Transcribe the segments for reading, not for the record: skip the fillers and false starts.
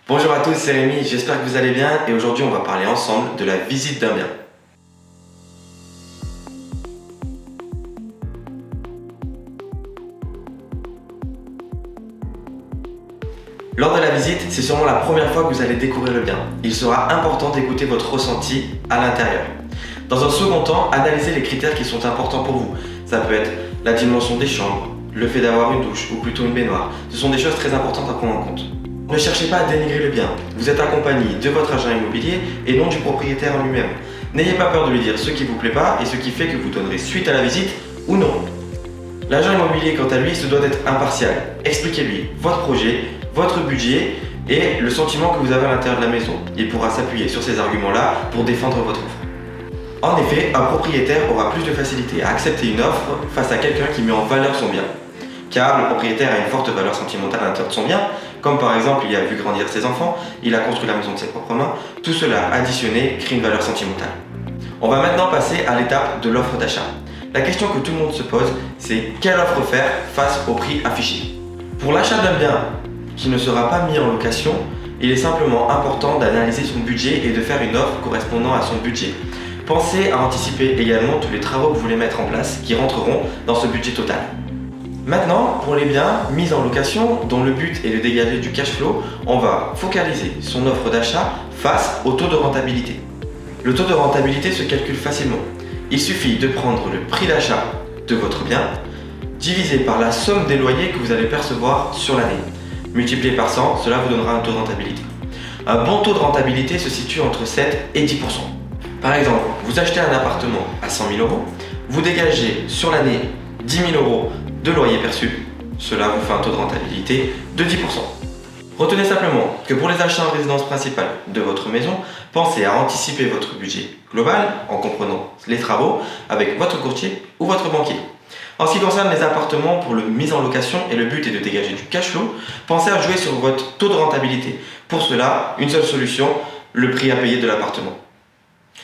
Bonjour à tous, c'est Rémi, j'espère que vous allez bien et aujourd'hui on va parler ensemble de la visite d'un bien. Lors de la visite, c'est sûrement la première fois que vous allez découvrir le bien. Il sera important d'écouter votre ressenti à l'intérieur. Dans un second temps, analysez les critères qui sont importants pour vous. Ça peut être la dimension des chambres, le fait d'avoir une douche ou plutôt une baignoire. Ce sont des choses très importantes à prendre en compte. Ne cherchez pas à dénigrer le bien. Vous êtes accompagné de votre agent immobilier et non du propriétaire en lui-même. N'ayez pas peur de lui dire ce qui vous plaît pas et ce qui fait que vous donnerez suite à la visite ou non. L'agent immobilier, quant à lui, se doit d'être impartial. Expliquez-lui votre projet, votre budget et le sentiment que vous avez à l'intérieur de la maison. Il pourra s'appuyer sur ces arguments-là pour défendre votre offre. En effet, un propriétaire aura plus de facilité à accepter une offre face à quelqu'un qui met en valeur son bien. Car le propriétaire a une forte valeur sentimentale à l'intérieur de son bien, comme par exemple il a vu grandir ses enfants, il a construit la maison de ses propres mains, tout cela additionné crée une valeur sentimentale. On va maintenant passer à l'étape de l'offre d'achat. La question que tout le monde se pose, c'est quelle offre faire face au prix affiché. Pour l'achat d'un bien qui ne sera pas mis en location, il est simplement important d'analyser son budget et de faire une offre correspondant à son budget. Pensez à anticiper également tous les travaux que vous voulez mettre en place qui rentreront dans ce budget total. Maintenant, pour les biens mis en location, dont le but est de dégager du cash flow, on va focaliser son offre d'achat face au taux de rentabilité. Le taux de rentabilité se calcule facilement. Il suffit de prendre le prix d'achat de votre bien, divisé par la somme des loyers que vous allez percevoir sur l'année. Multiplié par 100, cela vous donnera un taux de rentabilité. Un bon taux de rentabilité se situe entre 7 et 10%. Par exemple, vous achetez un appartement à 100 000 euros, vous dégagez sur l'année 10 000 euros de loyer perçu, cela vous fait un taux de rentabilité de 10%. Retenez simplement que pour les achats en résidence principale de votre maison, pensez à anticiper votre budget global en comprenant les travaux avec votre courtier ou votre banquier. En ce qui concerne les appartements pour le mise en location et le but est de dégager du cash flow, pensez à jouer sur votre taux de rentabilité. Pour cela, une seule solution, le prix à payer de l'appartement.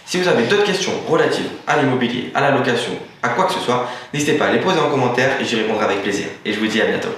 Si vous avez d'autres questions relatives à l'immobilier, à la location, à quoi que ce soit, n'hésitez pas à les poser en commentaire et j'y répondrai avec plaisir. Et je vous dis à bientôt.